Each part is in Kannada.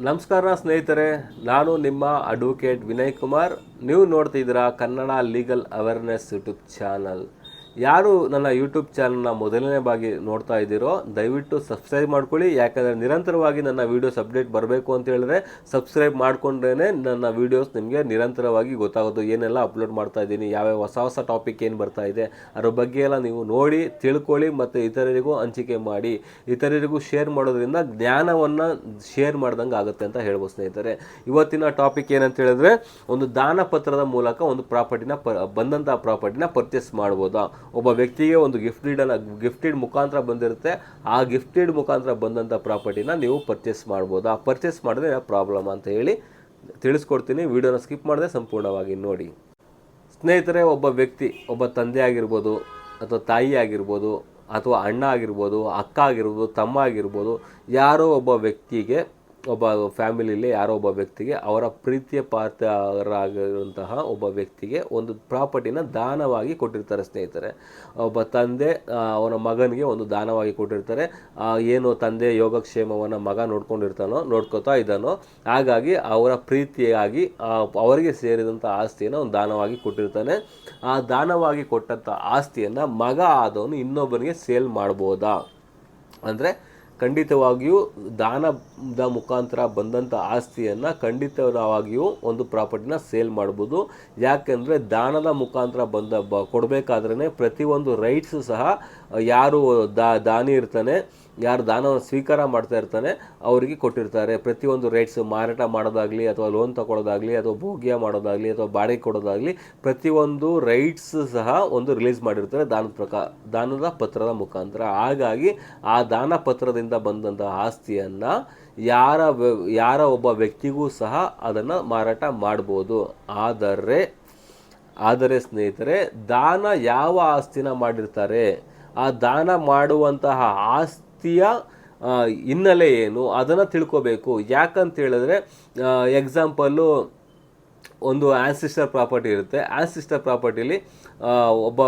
ನಮಸ್ಕಾರ ಸ್ನೇಹಿತರೆ, ನಾನು ನಿಮ್ಮ ಅಡ್ವೊಕೇಟ್ ವಿನಯ್ ಕುಮಾರ್. ನೀವು ನೋಡ್ತಿದ್ದೀರಾ Kannada legal awareness YouTube channel. ಯಾರು ನನ್ನ ಯೂಟ್ಯೂಬ್ ಚಾನಲ್ನ ಮೊದಲನೇ ಬಾರಿ ನೋಡ್ತಾ ಇದ್ದೀರೋ ದಯವಿಟ್ಟು ಸಬ್ಸ್ಕ್ರೈಬ್ ಮಾಡ್ಕೊಳ್ಳಿ. ಯಾಕಂದರೆ ನಿರಂತರವಾಗಿ ನನ್ನ ವೀಡಿಯೋಸ್ ಅಪ್ಡೇಟ್ ಬರಬೇಕು ಅಂತ ಹೇಳಿದ್ರೆ ಸಬ್ಸ್ಕ್ರೈಬ್ ಮಾಡ್ಕೊಂಡ್ರೇ ನನ್ನ ವೀಡಿಯೋಸ್ ನಿಮಗೆ ನಿರಂತರವಾಗಿ ಗೊತ್ತಾಗೋದು, ಏನೆಲ್ಲ ಅಪ್ಲೋಡ್ ಮಾಡ್ತಾ ಇದ್ದೀನಿ, ಯಾವ್ಯಾವ ಹೊಸ ಹೊಸ ಟಾಪಿಕ್ ಏನು ಬರ್ತಾ ಇದೆ ಅದ್ರ ಬಗ್ಗೆ ಎಲ್ಲ ನೀವು ನೋಡಿ ತಿಳ್ಕೊಳ್ಳಿ ಮತ್ತು ಇತರರಿಗೂ ಹಂಚಿಕೆ ಮಾಡಿ. ಇತರರಿಗೂ ಶೇರ್ ಮಾಡೋದ್ರಿಂದ ಜ್ಞಾನವನ್ನು ಶೇರ್ ಮಾಡ್ದಂಗೆ ಆಗುತ್ತೆ ಅಂತ ಹೇಳ್ಬೋದು ಸ್ನೇಹಿತರೆ. ಇವತ್ತಿನ ಟಾಪಿಕ್ ಏನಂತ ಹೇಳಿದ್ರೆ, ಒಂದು ದಾನ ಪತ್ರದ ಮೂಲಕ ಒಂದು ಪ್ರಾಪರ್ಟಿನ ಬಂದಂಥ ಪ್ರಾಪರ್ಟಿನ ಪರ್ಚೇಸ್ ಮಾಡ್ಬೋದಾ. ಒಬ್ಬ ವ್ಯಕ್ತಿಗೆ ಒಂದು ಗಿಫ್ಟೆಡ್ ಮುಖಾಂತರ ಬಂದಿರುತ್ತೆ, ಆ ಗಿಫ್ಟೆಡ್ ಮುಖಾಂತರ ಬಂದಂಥ ಪ್ರಾಪರ್ಟಿನ ನೀವು ಪರ್ಚೇಸ್ ಮಾಡ್ಬೋದಾ, ಪರ್ಚೇಸ್ ಮಾಡಿದ್ರೆ ಯಾವ ಪ್ರಾಬ್ಲಮ್ ಅಂತ ಹೇಳಿ ತಿಳಿಸ್ಕೊಡ್ತೀನಿ. ವಿಡಿಯೋನ ಸ್ಕಿಪ್ ಮಾಡದೆ ಸಂಪೂರ್ಣವಾಗಿ ನೋಡಿ ಸ್ನೇಹಿತರೆ. ಒಬ್ಬ ವ್ಯಕ್ತಿ, ಒಬ್ಬ ತಂದೆ ಆಗಿರ್ಬೋದು ಅಥವಾ ತಾಯಿ ಆಗಿರ್ಬೋದು ಅಥವಾ ಅಣ್ಣ ಆಗಿರ್ಬೋದು, ಅಕ್ಕ ಆಗಿರ್ಬೋದು, ತಮ್ಮ ಆಗಿರ್ಬೋದು, ಯಾರೋ ಒಬ್ಬ ವ್ಯಕ್ತಿಗೆ, ಒಬ್ಬ ಫ್ಯಾಮಿಲಿಯಲ್ಲಿ ಯಾರೋ ಒಬ್ಬ ವ್ಯಕ್ತಿಗೆ, ಅವರ ಪ್ರೀತಿಯ ಪಾತ್ರರಾಗಿರುವಂತಹ ಒಬ್ಬ ವ್ಯಕ್ತಿಗೆ ಒಂದು ಪ್ರಾಪರ್ಟಿನ ದಾನವಾಗಿ ಕೊಟ್ಟಿರ್ತಾರೆ ಸ್ನೇಹಿತರೆ. ಒಬ್ಬ ತಂದೆ ಅವನ ಮಗನಿಗೆ ಒಂದು ದಾನವಾಗಿ ಕೊಟ್ಟಿರ್ತಾರೆ. ಏನು ತಂದೆ ಯೋಗಕ್ಷೇಮವನ್ನು ಮಗ ನೋಡ್ಕೋತಾ ಇದ್ದಾನೋ, ಹಾಗಾಗಿ ಅವರ ಪ್ರೀತಿಯಾಗಿ ಅವರಿಗೆ ಸೇರಿದಂಥ ಆಸ್ತಿಯನ್ನು ಒಂದು ದಾನವಾಗಿ ಕೊಟ್ಟಿರ್ತಾನೆ. ಆ ದಾನವಾಗಿ ಕೊಟ್ಟಂಥ ಆಸ್ತಿಯನ್ನು ಮಗ ಆದವನು ಇನ್ನೊಬ್ಬನಿಗೆ ಸೇಲ್ ಮಾಡ್ಬೋದಾ ಅಂದರೆ, ಖಂಡಿತವಾಗಿಯೂ ದಾನದ ಮುಖಾಂತರ ಬಂದಂಥ ಆಸ್ತಿಯನ್ನು ಖಂಡಿತವಾಗಿಯೂ ಒಂದು ಪ್ರಾಪರ್ಟಿನ ಸೇಲ್ ಮಾಡ್ಬೋದು. ಯಾಕೆಂದರೆ ದಾನದ ಮುಖಾಂತರ ಕೊಡಬೇಕಾದ್ರೇ ಪ್ರತಿಯೊಂದು ರೈಟ್ಸು ಸಹ ಯಾರು ದಾನಿ ಇರ್ತಾನೆ, ಯಾರು ದಾನವನ್ನು ಸ್ವೀಕಾರ ಮಾಡ್ತಾ ಇರ್ತಾನೆ ಅವರಿಗೆ ಕೊಟ್ಟಿರ್ತಾರೆ. ಪ್ರತಿಯೊಂದು ರೈಟ್ಸು ಮಾರಾಟ ಮಾಡೋದಾಗಲಿ ಅಥವಾ ಲೋನ್ ತಗೊಳ್ಳೋದಾಗಲಿ ಅಥವಾ ಭೋಗ್ಯ ಮಾಡೋದಾಗಲಿ ಅಥವಾ ಬಾಡಿಗೆ ಕೊಡೋದಾಗಲಿ ಪ್ರತಿಯೊಂದು ರೈಟ್ಸ್ ಸಹ ಒಂದು ರಿಲೀಸ್ ಮಾಡಿರ್ತಾರೆ ದಾನದ ಪತ್ರದ ಮುಖಾಂತರ. ಹಾಗಾಗಿ ಆ ದಾನ ಪತ್ರದಿಂದ ಬಂದಂಥ ಆಸ್ತಿಯನ್ನು ಯಾರ ಒಬ್ಬ ವ್ಯಕ್ತಿಗೂ ಸಹ ಅದನ್ನು ಮಾರಾಟ ಮಾಡ್ಬೋದು. ಆದರೆ ಸ್ನೇಹಿತರೆ, ದಾನ ಯಾವ ಆಸ್ತಿನ ಮಾಡಿರ್ತಾರೆ, ಆ ದಾನ ಮಾಡುವಂತಹ ಆಸ್ತಿಯ ಹಿನ್ನೆಲೆ ಏನು ಅದನ್ನು ತಿಳ್ಕೋಬೇಕು. ಯಾಕಂತ ಹೇಳಿದ್ರೆ, ಎಕ್ಸಾಂಪಲ್ಲು ಒಂದು ಆನ್ಸಿಸ್ಟರ್ ಪ್ರಾಪರ್ಟಿ ಇರುತ್ತೆ. ಆನ್ಸಿಸ್ಟರ್ ಪ್ರಾಪರ್ಟಿಲಿ ಒಬ್ಬ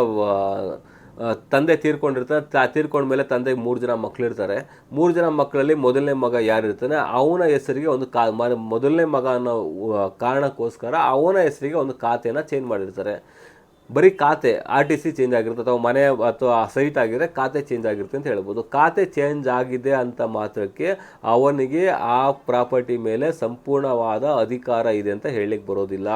ತಂದೆ ತೀರ್ಕೊಂಡ್ಮೇಲೆ ತಂದೆಗೆ 3 ಜನ ಮಕ್ಕಳಿರ್ತಾರೆ. 3 ಜನ ಮಕ್ಕಳಲ್ಲಿ ಮೊದಲನೇ ಮಗ ಯಾರಿರ್ತಾನೆ ಅವನ ಹೆಸರಿಗೆ ಒಂದು ಮೊದಲನೇ ಮಗ ಅನ್ನೋ ಕಾರಣಕ್ಕೋಸ್ಕರ ಅವನ ಹೆಸರಿಗೆ ಒಂದು ಖಾತೆಯನ್ನು ಚೇಂಜ್ ಮಾಡಿರ್ತಾರೆ. ಬರೀ ಖಾತೆ RTC ಚೇಂಜ್ ಆಗಿರುತ್ತೆ ಅಥವಾ ಮನೆ ಅಥವಾ ಸೈಟ್ ಆಗಿದ್ರೆ ಖಾತೆ ಚೇಂಜ್ ಆಗಿರುತ್ತೆ ಅಂತ ಹೇಳ್ಬೋದು. ಖಾತೆ ಚೇಂಜ್ ಆಗಿದೆ ಅಂತ ಮಾತ್ರಕ್ಕೆ ಅವನಿಗೆ ಆ ಪ್ರಾಪರ್ಟಿ ಮೇಲೆ ಸಂಪೂರ್ಣವಾದ ಅಧಿಕಾರ ಇದೆ ಅಂತ ಹೇಳಲಿಕ್ಕೆ ಬರೋದಿಲ್ಲ.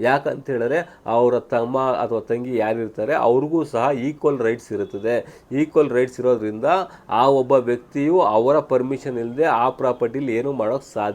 ಯಾಕಂತ ಹೇಳಿದ್ರೆ ಅವರ ತಮ್ಮ ಅಥವಾ ತಂಗಿ ಯಾರಿರ್ತಾರೆ ಅವ್ರಿಗೂ ಸಹ ಈಕ್ವಲ್ ರೈಟ್ಸ್ ಇರುತ್ತದೆ. ಈಕ್ವಲ್ ರೈಟ್ಸ್ ಇರೋದ್ರಿಂದ ಆ ಒಬ್ಬ ವ್ಯಕ್ತಿಯು ಅವರ ಪರ್ಮಿಷನ್ ಇಲ್ಲದೆ ಆ ಪ್ರಾಪರ್ಟಿಲಿ ಏನೂ ಮಾಡೋಕ್ಕೆ ಸಾಧ್ಯ